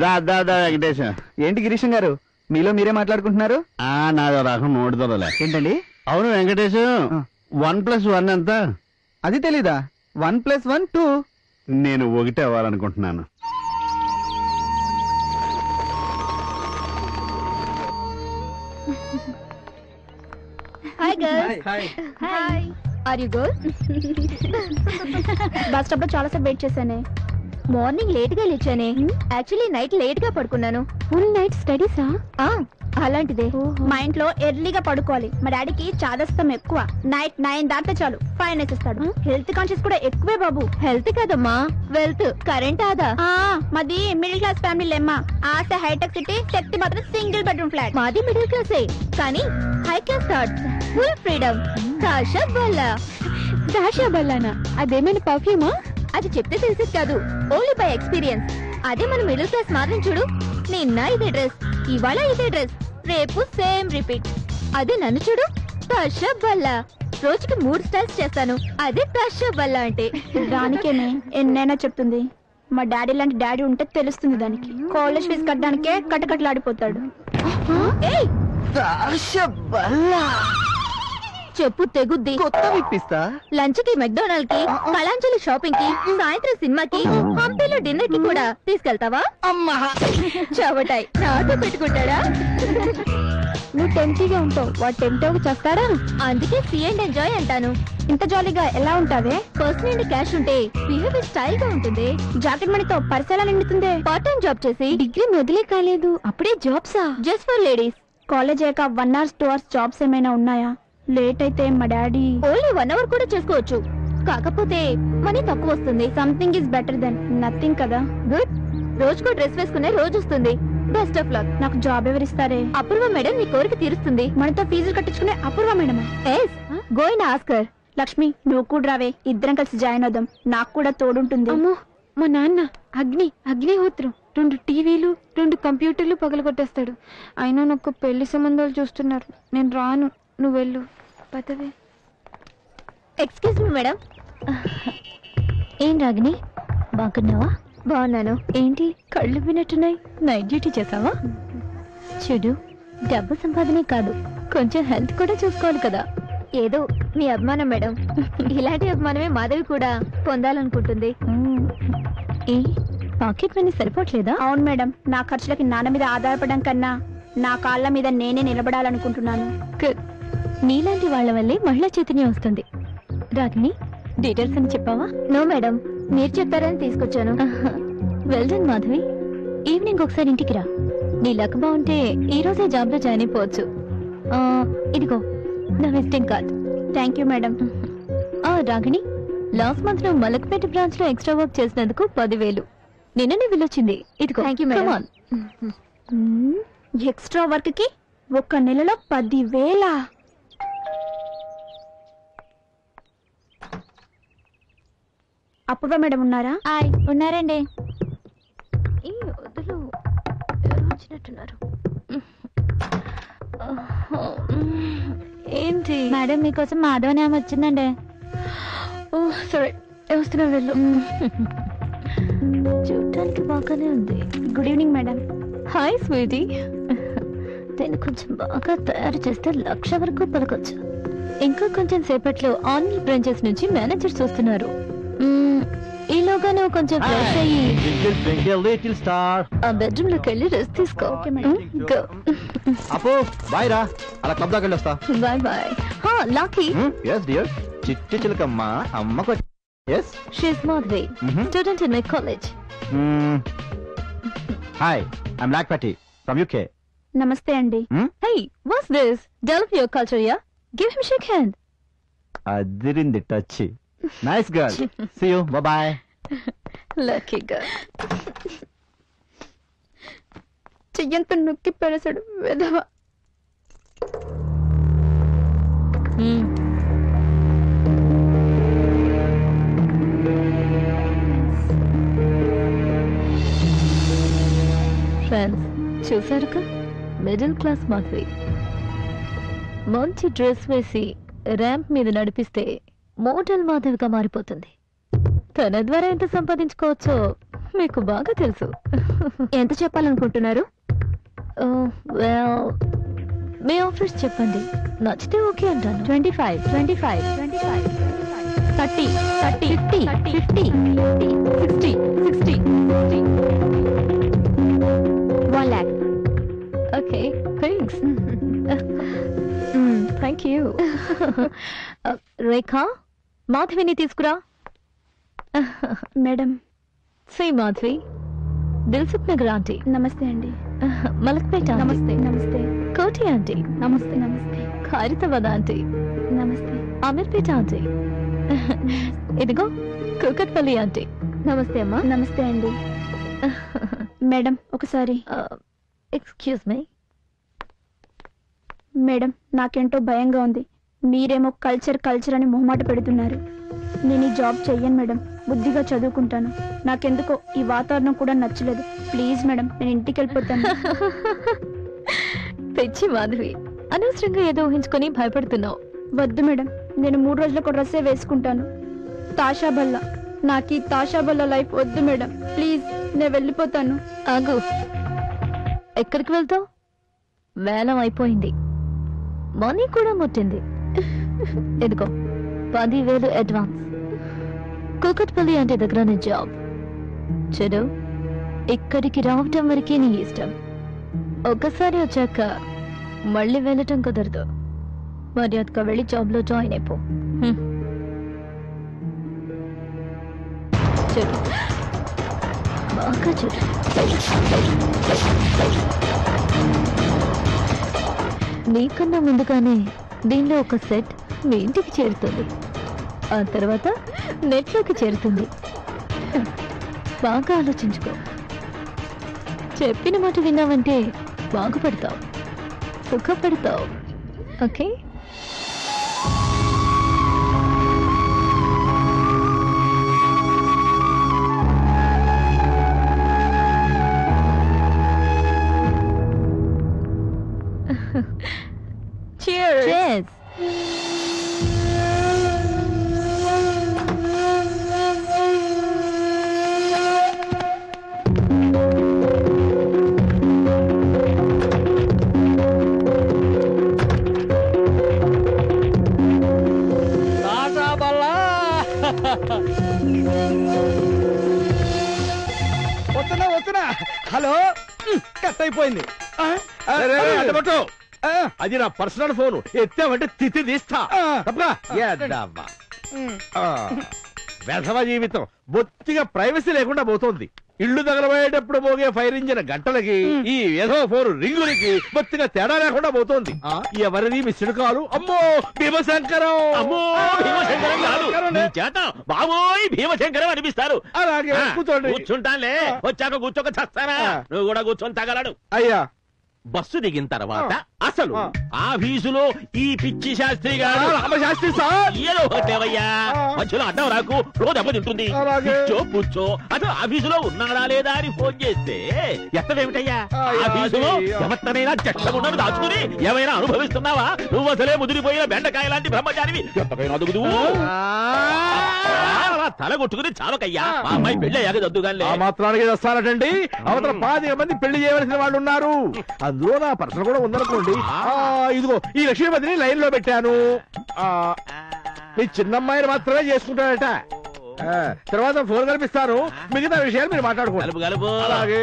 వెంకటేశం. ఏంటి గిరీశం గారు మీలో మీరే మాట్లాడుకుంటున్నారు? నాదో రకం నోటిదోలే. ఏంటండి? అవును వెంకటేశం, 1+1 ఎంత? అది తెలీదా? 1+1 2. నేను 1 అవ్వాలనుకుంటున్నాను. Hi girls. Hi. Are you good? Bus stop లో చాలా సేపు వెయిట్ చేశానే. మార్నింగ్ లేట్ గా లేచానే. యాక్చువల్లీ నైట్ లేట్ గా పడుకున్నాను. ఫుల్ నైట్ స్టడీసా? అలాంటిదే. మా ఇంట్లో ఎర్లీగా పడుకోవాలి. మా డాడీకి చాదస్తం ఎక్కువ. నైట్ 9 దాటితే చాలు ఫైన్ వేసేస్తాడు. హెల్త్ కాన్షియస్ కూడా ఎక్కువే బాబు. హెల్త్ కదమ్మా, వెల్త్. కరెంట్ ఆదా. మాది మిడిల్ క్లాస్ ఫ్యామిలీ లేమ్మా. ఆశ హైటెక్ సిటీ, శక్తి మాత్రం సింగిల్ బెడ్రూమ్ ఫ్లాట్. మాది మిడిల్ క్లాసే కానీ high class thoughts, full freedom. దాషా బల్లా. దాషా బల్లానా? అదేమైనా పర్ఫ్యూమా? అది చెప్తే తెలిసేది కాదు, ఓన్లీ బై ఎక్స్పీరియన్స్. అదే మన మిడిల్ క్లాస్ మారిన చూడు. నిన్న ఇదే డ్రెస్, ఇవాళ ఇదే డ్రెస్, రేపు సేమ్ రిపీట్. అదే నన్ను చూడు, దాషా బల్లా. రోజుకి 3 స్టైల్స్ చేస్తాను. అదే దాషా బల్లా అంటే. దానికేనే ఎన్నైనా చెప్తుంది. మా డాడీ లాంటి డాడీ ఉంటే తెలుస్తుంది దానికి. కాలేజ్ ఫీజు కట్టడానికే కట్టకట్లాడిపోతాడు. చెప్పు తెగుద్ది. కొత్త విప్పిస్తా. లంచ్ కి మెక్డొనాల్డ్ కి, కళాంజలి షాపింగ్ కి, సాయంత్రం సినిమాకి, హంపీలో డిన్నర్ కి కూడా తీసుకెళ్తావా? అమ్మా చవటాయి నాతో పెట్టుకుంటాడా? నువ్వు టెంప్టీగా ఉంటావు, వాడు టెంప్ట్ చేస్తాడా? అందుకే సీ అండ్ ఎంజాయ్ అంటాను. ఇంత జాలీగా ఎలా ఉంటావే? పర్సన్ అండ్ క్యాష్ ఉంటే బిహేవియర్ స్టైల్ గా ఉంటుంది. జాకెట్ మనీతో పరిసరాలు నిండుతుంది. పార్ట్ టైం జాబ్ చేసి డిగ్రీ మొదలే కాలేదు, అప్పుడే జాబ్సా? Just for ladies. కాలేజ్ అయ్యాక 1 hour 2 hours జాబ్స్ ఏమైనా ఉన్నాయా? లేట్ అయితే మా డాడీ ఓన్లీ 1 hour కూడా చేసుకోవచ్చు. కాకపోతే మనీ తక్కువ వస్తుంది. Something is better than nothing కదా. గుడ్. రోజుకో డ్రెస్ వేసుకునే రోజు వస్తుంది. Best of luck. నాకు జాబ్ ఎవరిస్తారే? అపూర్వ మేడం నీ కోరిక తీరుస్తుంది. మనతో ఫీజులు కట్టించుకునే Apoorva madam. Yes, go and ask her. Lakshmi నువ్వు కూడా రావే, ఇద్దరం కలిసి జాయిన్ అవుదాం. నాకు కూడా తోడుంటుంది. అమ్మో, మా నాన్న అగ్నిహోత్రం 2 టీవీలు 2 కంప్యూటర్లు పగలగొట్టేస్తాడు. అయినా నాకు పెళ్లి సంబంధాలు చూస్తున్నారు. నేను రాను, నువ్వు వెళ్ళు. పదవే. Excuse me madam. ఏం రాగిని, బాగున్నావా? బాగున్నాను. ఏంటి కళ్ళు వినట్టున్నాయి? నైట్ డ్యూటీ చేసావా? చూడు, డబ్బు సంపాదనే కాదు, కొంచెం హెల్త్ కూడా చూసుకోవాలి కదా. ఏదో మీ అభిమానం మేడం. ఇలాంటి అభిమానమే మాధవి కూడా పొందాలనుకుంటుంది. ఏ పాకెట్ మనీ సరిపోవట్లేదా? అవును మేడం, నా ఖర్చులకి నాన్న మీద ఆధారపడడం కన్నా నా కాళ్ళ మీద నేనే నిలబడాలనుకుంటున్నాను. నీలాంటి వాళ్ళ వల్లే మహిళా చైతన్యం వస్తుంది. రాగిని, డీటెయిల్స్ అని చెప్పావా? నో మేడం, మీరు చెప్పారని తీసుకొచ్చాను. Well done Madhavi. ఈవినింగ్ ఒకసారి ఇంటికి రా. నీ లక్ బాగుంటే ఈ రోజే జాబ్ లో జాయిన్ అయిపోవచ్చు. ఇదిగో నా visiting card. Thank you madam. Ragini, last month నువ్వు మలక్పేట బ్రాంచ్ లో ఎక్స్ట్రా వర్క్ చేసినందుకు 10,000 నిన్ననే వెళ్ళొచ్చింది. ఇదిగో. Thank you madam. Extra work కి 1 నెలలో 10,000. అపూర్వ మేడం ఉన్నారా? ఉన్నారండి. ఈ వదులు ఎవరు వచ్చినట్టున్నారు. ఏంటి మేడం, మీకోసం మాధవని ఆమె వచ్చిందండి. ఓ సరే, వస్తున్నా వెళ్ళు. చూడటానికి బాగానే ఉంది. Good evening madam. Hi sweetie. దీన్ని కొంచెం బాగా తయారు చేస్తే 1,00,000 వరకు పలకొచ్చు. ఇంకా కొంచెం సేపట్లో ఆన్లైన్ బ్రాంచెస్ నుంచి మేనేజర్స్ వస్తున్నారు. ఈలోగా నువ్వు కొంచెం ఫ్రెష్ అయ్యి ఆ బెడ్రూమ్ లోకి వెళ్ళి రెస్ట్ తీసుకో. బాయ్ రా, అలా క్లబ్ దాకా వెళ్ళొస్తా. Bye bye. లాకీ. yes dear. చిట్టి చిలకమ్మ అమ్మకు. yes, she is Madhvi, student in my college. hi, I'm Lakpati from UK. నమస్తే అండి. Hey, what's this? Develop your culture, yeah? Give him a shake hand. Adirindi touch. Nice girl. See you. Bye bye. Lucky girl. చెయ్యంత నొక్కి పెరసాడు వెధవ. Friends చూసారుగా, middle class Madhavi మంచి dress వేసి ramp మీద నడిపిస్తే model మాధవిగా మారిపోతుంది. తన ద్వారా ఎంత సంపాదించుకోవచ్చో మీకు బాగా తెలుసు. ఎంత చెప్పాలనుకుంటున్నారు? మీ ఆఫర్స్ చెప్పండి, నచ్చితే ఓకే అంటాను. 25, 25, 25, 30, 30, 50, 50, 60, 60, 1 lakh. Okay, thanks. Thank you. రేఖ, మాధవిని తీసుకురా. మేడం. శ్రీ మాధవి, దిల్సుఖ్ నగర్ ఆంటీ. నమస్తే అండి. మలక్పేట. నమస్తే. నమస్తే. కోటి ఆంటీ. నమస్తే. నమస్తే. ఖైరతాబాద్ ఆంటీ. నమస్తే. అమీర్పేట ఆంటీ. ఇదిగో కూకట్పల్లి ఆంటీ. నమస్తే అమ్మా. నమస్తే అండి. మేడం ఒకసారి. ఎక్స్క్యూజ్ మీ మేడం, నాకేంటో భయంగా ఉంది. మీరేమో కల్చర్ కల్చర్ అని మొహమాట పెడుతున్నారు. నేను ఈ జాబ్ చెయ్యను మేడం, బుద్ధిగా చదువుకుంటాను. నాకెందుకో ఈ వాతావరణం కూడా నచ్చలేదు. ప్లీజ్ మేడం, నేను ఇంటికి వెళ్ళిపోతాను. తెచ్చి మాధవి, అనవసరంగా ఏదో ఊహించుకొని భయపడుతున్నావు. వద్దు మేడం, నేను 3 రోజులకు డ్రెస్సే వేసుకుంటాను. తాషాబల్లా, నాకు ఈ తాషాబల్లా లైఫ్ వద్దు మేడం. ప్లీజ్, నేను వెళ్ళిపోతాను. ఆగు. ఎక్కడికి వెళ్తావు? వేలం అయిపోయింది, మనీ కూడా ముట్టింది. ఎదుగో 10,000 అడ్వాన్స్. కూకట్పల్లి అంటే దగ్గర జాబ్. చెడు, ఇక్కడికి రావటం వరకే నీ ఇష్టం. ఒక్కసారి వచ్చాక మళ్ళీ వెళ్ళటం కుదరదు. మర్యాదగా వెళ్ళి జాబ్ లో జాయిన్ అయిపో. చెడు, బాగా చెడు. నీకన్నా ముందుగానే దీనిలో ఒక సెట్ మీ ఇంటికి చేరుతుంది. ఆ తర్వాత నెట్లోకి చేరుతుంది. బాగా ఆలోచించుకో. చెప్పిన మాట విన్నావంటే బాగుపడతావు, సుఖపడతావు. ఓకే? Cheers. Cheers. వస్తున్నా. హలో, కట్ అయిపోయింది. అది నా పర్సనల్ ఫోన్, ఎత్తామంటే తిథి తీస్తా. వెధవ జీవితం బొత్తిగా ప్రైవసీ లేకుండా పోతోంది. ఇల్లు తగలబోయేటప్పుడు మోగే ఫైర్ ఇంజిన్ గంటలకి ఈ వెధవ ఫోన్ రింగులకి బొత్తిగా తేడా లేకుండా పోతోంది. ఎవరిది మిస్డ్ కాలు? అమ్మో భీమశంకరం! అమ్మో భీమశంకరం కాదు, నీ చేత బాబోయ్ భీమశంకరం అనిపిస్తారు. అలాగే కూర్చోండి. కూర్చుంటానులే, వచ్చాక కూర్చోక చస్తానా? నువ్వు కూడా కూర్చొని తగలడు. అయ్యా, బస్సు దిగిన తర్వాత అసలు ఆఫీసులో ఈ పిచ్చి శాస్త్రి గారు రామశాస్త్రి సార్ ఏదో ఒకటేవయ్యా, మధ్యలో అడ్డం రాకు, రోజు దెబ్బతింటుంది. కూర్చో కూర్చో, అసలు ఆఫీసులో ఉన్నాడా లేదా అని ఫోన్ చేస్తే ఎత్తడేమిటయ్యా? ఆఫీసులో ఎవరినైనా చెట్టమున్నది దాచుకుని ఏమైనా అనుభవిస్తున్నావా? నువ్వు అసలే ముదిరిపోయిన బెండకాయ లాంటి బ్రహ్మచారివి. ఎంతకైనా అదుగుదు తల కొట్టుకుని చావకయ్యా. మా అమ్మాయి పెళ్లి అయ్యాక దద్దుగానే ఆ మాత్రానికి వస్తానటండి. అవతల 10 మంది పెళ్లి చేయవలసిన వాళ్ళు ఉన్నారు. అందులో నా పర్సన్ కూడా ఉందనుకోండి. ఇదిగో ఈ లక్ష్మీపతిని లైన్ లో పెట్టాను. మీ చిన్నమ్మాయిని మాత్రమే చేసుకుంటాడట. తర్వాత ఫోన్ కల్పిస్తాను, మిగతా విషయాలు మీరు మాట్లాడుకోండి. కలుపు కలుపు. అలాగే.